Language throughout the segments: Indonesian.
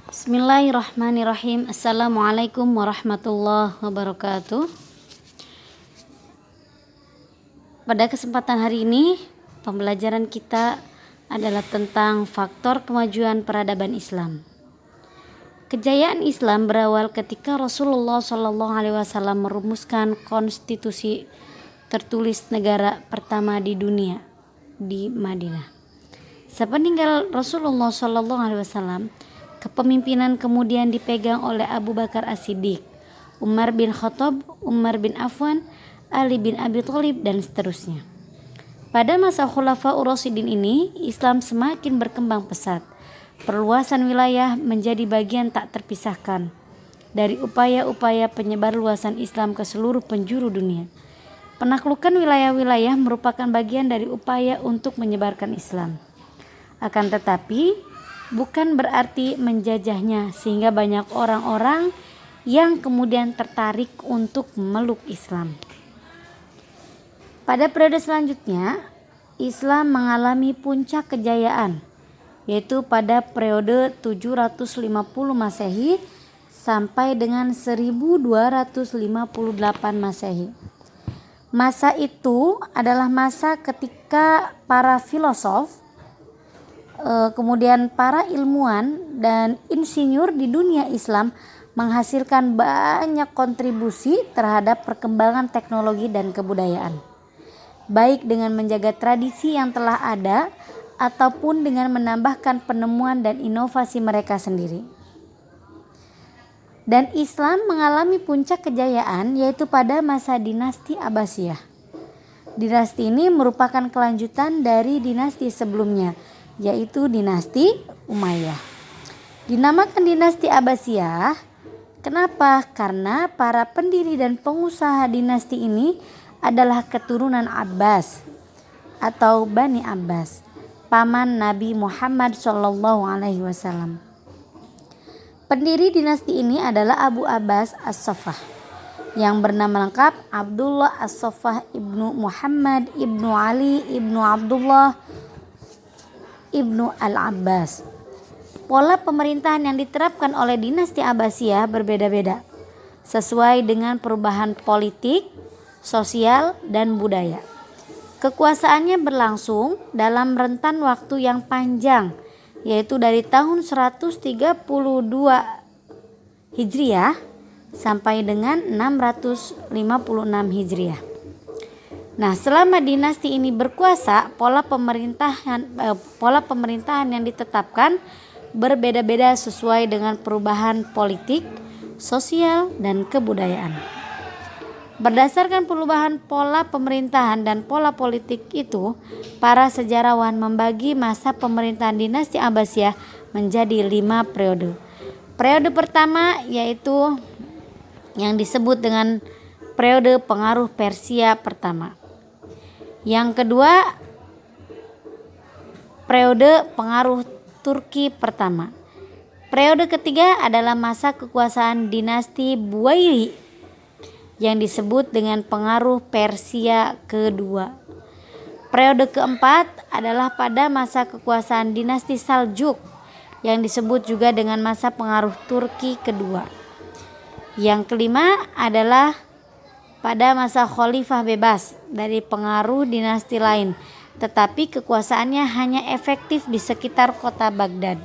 Bismillahirrahmanirrahim. Assalamualaikum warahmatullahi wabarakatuh. Pada kesempatan hari ini, pembelajaran kita adalah tentang faktor kemajuan peradaban Islam. Kejayaan Islam berawal ketika Rasulullah SAW merumuskan konstitusi tertulis negara pertama di dunia di Madinah. Sepeninggal Rasulullah SAW, kepemimpinan kemudian dipegang oleh Abu Bakar As-Siddiq, Umar bin Khattab, Umar bin Affan, Ali bin Abi Thalib, dan seterusnya. Pada masa Khulafaur Rasyidin ini, Islam semakin berkembang pesat. Perluasan wilayah menjadi bagian tak terpisahkan dari upaya-upaya penyebar luasan Islam ke seluruh penjuru dunia. Penaklukan wilayah-wilayah merupakan bagian dari upaya untuk menyebarkan Islam. Akan tetapi, bukan berarti menjajahnya sehingga banyak orang-orang yang kemudian tertarik untuk memeluk Islam. Pada periode selanjutnya, Islam mengalami puncak kejayaan, yaitu pada periode 750 Masehi sampai dengan 1258 Masehi. Masa itu adalah masa ketika para filosof, kemudian para ilmuwan dan insinyur di dunia Islam menghasilkan banyak kontribusi terhadap perkembangan teknologi dan kebudayaan, baik dengan menjaga tradisi yang telah ada ataupun dengan menambahkan penemuan dan inovasi mereka sendiri. Dan Islam mengalami puncak kejayaan yaitu pada masa dinasti Abbasiyah. Dinasti ini merupakan kelanjutan dari dinasti sebelumnya, yaitu dinasti Umayyah. Dinamakan dinasti Abbasiyah, kenapa? Karena para pendiri dan pengusaha dinasti ini adalah keturunan Abbas atau Bani Abbas, paman Nabi Muhammad SAW. Pendiri dinasti ini adalah Abu Abbas As-Saffah, yang bernama lengkap Abdullah As-Saffah ibnu Muhammad ibnu Ali ibnu Abdullah ibnu Al-Abbas. Pola pemerintahan yang diterapkan oleh dinasti Abbasiyah berbeda-beda sesuai dengan perubahan politik, sosial, dan budaya. Kekuasaannya berlangsung dalam rentan waktu yang panjang, yaitu dari tahun 132 Hijriah sampai dengan 656 Hijriah. Nah, selama dinasti ini berkuasa, pola pemerintahan yang ditetapkan berbeda-beda sesuai dengan perubahan politik, sosial, dan kebudayaan. Berdasarkan perubahan pola pemerintahan dan pola politik itu, para sejarawan membagi masa pemerintahan dinasti Abbasiyah menjadi 5 periode. Periode pertama yaitu yang disebut dengan periode pengaruh Persia pertama. Yang kedua, periode pengaruh Turki pertama. Periode ketiga adalah masa kekuasaan dinasti Buwairi yang disebut dengan pengaruh Persia kedua. Periode keempat adalah pada masa kekuasaan dinasti Saljuk yang disebut juga dengan masa pengaruh Turki kedua. Yang kelima adalah pada masa khalifah bebas dari pengaruh dinasti lain, tetapi kekuasaannya hanya efektif di sekitar kota Baghdad.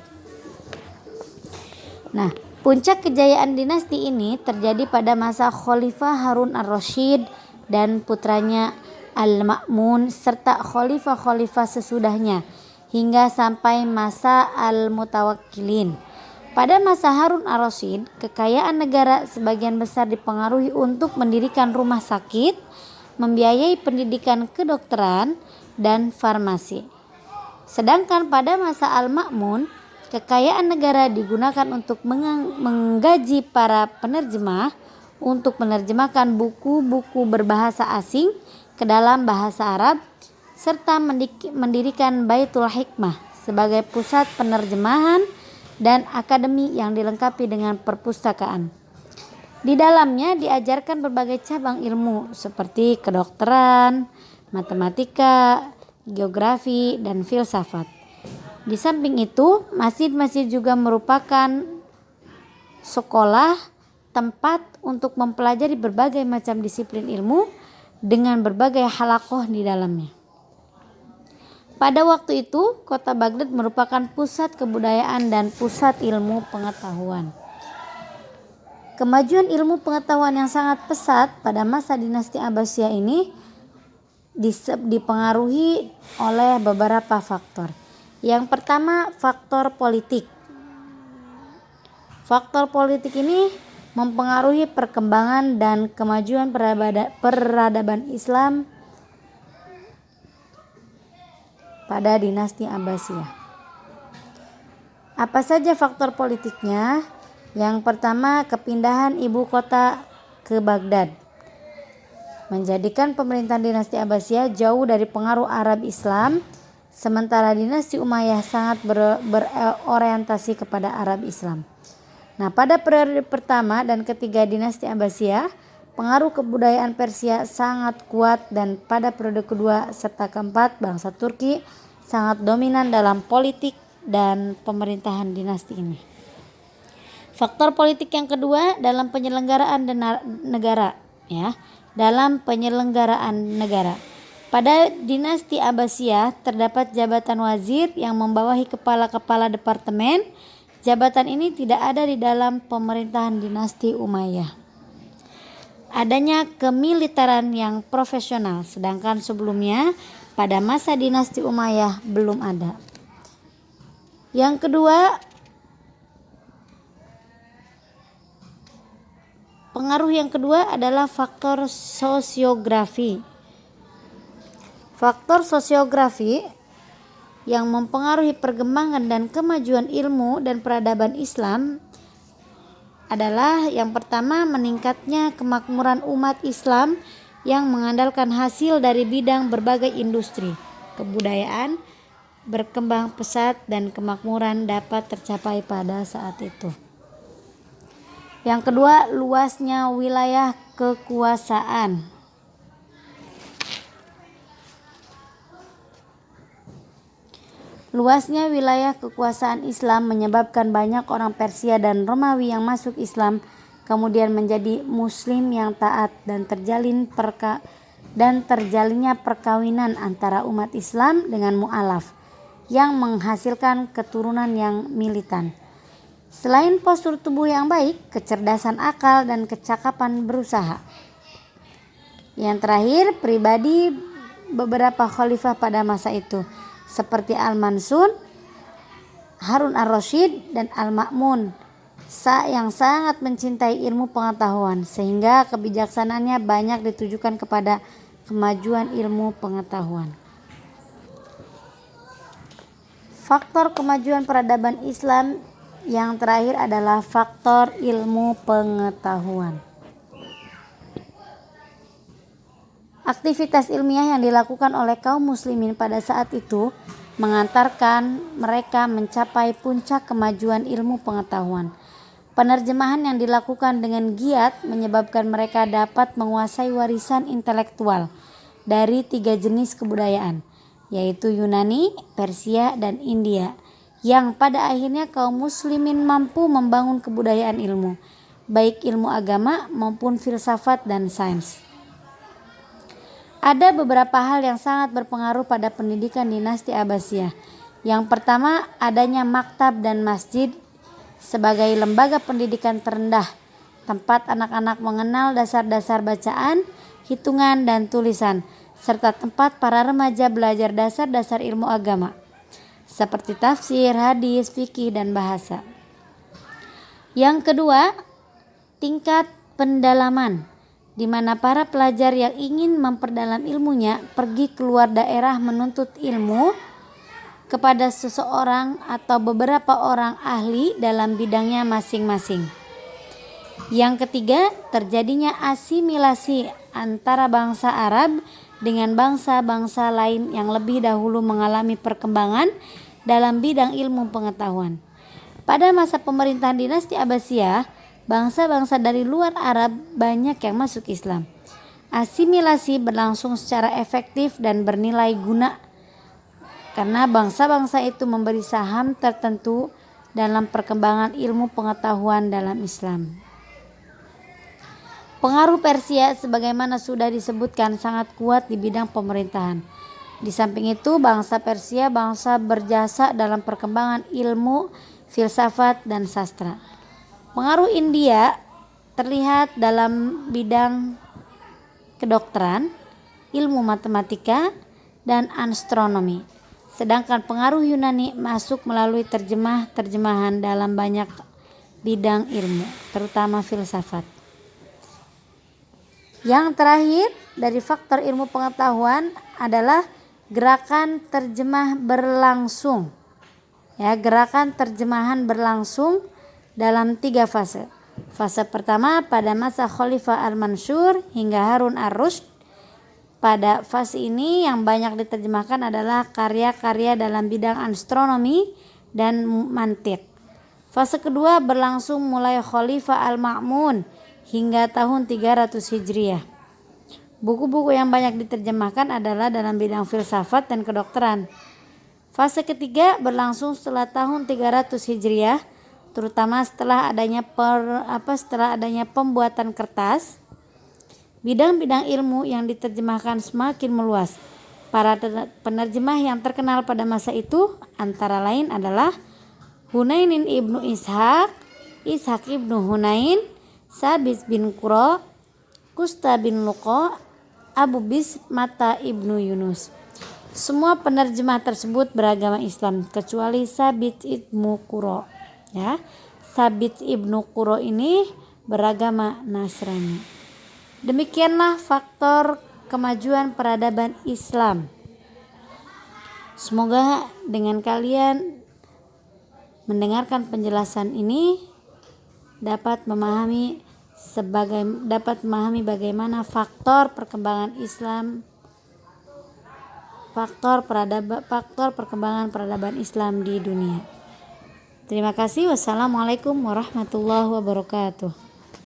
Nah, puncak kejayaan dinasti ini terjadi pada masa Khalifah Harun ar-Rasyid dan putranya Al-Ma'mun serta khalifah-khalifah sesudahnya hingga sampai masa Al-Mutawakkilin. Pada masa Harun ar-Rasyid, kekayaan negara sebagian besar dipengaruhi untuk mendirikan rumah sakit, membiayai pendidikan kedokteran, dan farmasi. Sedangkan pada masa Al-Ma'mun, kekayaan negara digunakan untuk menggaji para penerjemah untuk menerjemahkan buku-buku berbahasa asing ke dalam bahasa Arab, serta mendirikan Baitul Hikmah sebagai pusat penerjemahan dan akademi yang dilengkapi dengan perpustakaan. Di dalamnya diajarkan berbagai cabang ilmu seperti kedokteran, matematika, geografi, dan filsafat. Di samping itu, masjid-masjid juga merupakan sekolah, tempat untuk mempelajari berbagai macam disiplin ilmu dengan berbagai halaqah di dalamnya. Pada waktu itu, kota Baghdad merupakan pusat kebudayaan dan pusat ilmu pengetahuan. Kemajuan ilmu pengetahuan yang sangat pesat pada masa dinasti Abbasiyah ini dipengaruhi oleh beberapa faktor. Yang pertama, faktor politik. Faktor politik ini mempengaruhi perkembangan dan kemajuan peradaban Islam pada dinasti Abbasiyah. Apa saja faktor politiknya? Yang pertama, kepindahan ibu kota ke Baghdad menjadikan pemerintahan dinasti Abbasiyah jauh dari pengaruh Arab Islam, sementara dinasti Umayyah sangat berorientasi kepada Arab Islam. Nah, pada periode pertama dan ketiga dinasti Abbasiyah, pengaruh kebudayaan Persia sangat kuat, dan pada periode kedua serta keempat bangsa Turki sangat dominan dalam politik dan pemerintahan dinasti ini. Faktor politik yang kedua dalam penyelenggaraan negara, dalam penyelenggaraan negara. Pada dinasti Abbasiyah terdapat jabatan wazir yang membawahi kepala-kepala departemen. Jabatan ini tidak ada di dalam pemerintahan dinasti Umayyah. Adanya kemiliteran yang profesional, sedangkan sebelumnya pada masa dinasti Umayyah belum ada. Yang kedua, pengaruh yang kedua adalah faktor sosiografi. Faktor sosiografi yang mempengaruhi perkembangan dan kemajuan ilmu dan peradaban Islam adalah yang pertama, meningkatnya kemakmuran umat Islam yang mengandalkan hasil dari bidang berbagai industri. Kebudayaan berkembang pesat dan kemakmuran dapat tercapai pada saat itu. Yang kedua, luasnya wilayah kekuasaan. Luasnya wilayah kekuasaan Islam menyebabkan banyak orang Persia dan Romawi yang masuk Islam kemudian menjadi Muslim yang taat, dan terjalinnya perkawinan antara umat Islam dengan mu'alaf yang menghasilkan keturunan yang militan. Selain postur tubuh yang baik, kecerdasan akal dan kecakapan berusaha. Yang terakhir, pribadi beberapa khalifah pada masa itu seperti Al-Mansur, Harun ar-Rasyid, dan Al-Ma'mun yang sangat mencintai ilmu pengetahuan, sehingga kebijaksanaannya banyak ditujukan kepada kemajuan ilmu pengetahuan. Faktor kemajuan peradaban Islam yang terakhir adalah faktor ilmu pengetahuan. Aktivitas ilmiah yang dilakukan oleh kaum muslimin pada saat itu mengantarkan mereka mencapai puncak kemajuan ilmu pengetahuan. Penerjemahan yang dilakukan dengan giat menyebabkan mereka dapat menguasai warisan intelektual dari 3 jenis kebudayaan, yaitu Yunani, Persia, dan India, yang pada akhirnya kaum muslimin mampu membangun kebudayaan ilmu, baik ilmu agama maupun filsafat dan sains. Ada beberapa hal yang sangat berpengaruh pada pendidikan dinasti Abbasiyah. Yang pertama, adanya maktab dan masjid sebagai lembaga pendidikan terendah, tempat anak-anak mengenal dasar-dasar bacaan, hitungan, dan tulisan, serta tempat para remaja belajar dasar-dasar ilmu agama, seperti tafsir, hadis, fikih, dan bahasa. Yang kedua, tingkat pendalaman, di mana para pelajar yang ingin memperdalam ilmunya pergi keluar daerah menuntut ilmu kepada seseorang atau beberapa orang ahli dalam bidangnya masing-masing. Yang ketiga, terjadinya asimilasi antara bangsa Arab dengan bangsa-bangsa lain yang lebih dahulu mengalami perkembangan dalam bidang ilmu pengetahuan. Pada masa pemerintahan dinasti Abbasiyah, bangsa-bangsa dari luar Arab banyak yang masuk Islam. Asimilasi berlangsung secara efektif dan bernilai guna karena bangsa-bangsa itu memberi saham tertentu dalam perkembangan ilmu pengetahuan dalam Islam. Pengaruh Persia sebagaimana sudah disebutkan sangat kuat di bidang pemerintahan. Di samping itu, bangsa Persia bangsa berjasa dalam perkembangan ilmu, filsafat, dan sastra. Pengaruh India terlihat dalam bidang kedokteran, ilmu matematika, dan astronomi. Sedangkan pengaruh Yunani masuk melalui terjemahan dalam banyak bidang ilmu, terutama filsafat. Yang terakhir dari faktor ilmu pengetahuan adalah gerakan terjemah berlangsung. Gerakan terjemahan berlangsung dalam 3 fase. Fase pertama pada masa Khalifah Al-Mansur hingga Harun Ar-Rasyid. Pada fase ini yang banyak diterjemahkan adalah karya-karya dalam bidang astronomi dan mantik. Fase kedua berlangsung mulai Khalifah Al-Ma'mun hingga tahun 300 Hijriah. Buku-buku yang banyak diterjemahkan adalah dalam bidang filsafat dan kedokteran. Fase ketiga berlangsung setelah tahun 300 Hijriah, terutama setelah adanya pembuatan kertas. Bidang-bidang ilmu yang diterjemahkan semakin meluas. Para penerjemah yang terkenal pada masa itu antara lain adalah Hunain ibnu Ishaq, Ishaq ibnu Hunain, Sabit bin Qura, Kusta bin Luqa, Abu Bismata ibnu Yunus. Semua penerjemah tersebut beragama Islam kecuali Sabit ibnu Qura. Sabit ibnu Qura ini beragama Nasrani. Demikianlah faktor kemajuan peradaban Islam. Semoga dengan kalian mendengarkan penjelasan ini dapat memahami bagaimana faktor perkembangan Islam, faktor perkembangan peradaban Islam di dunia. Terima kasih. Wassalamualaikum warahmatullahi wabarakatuh.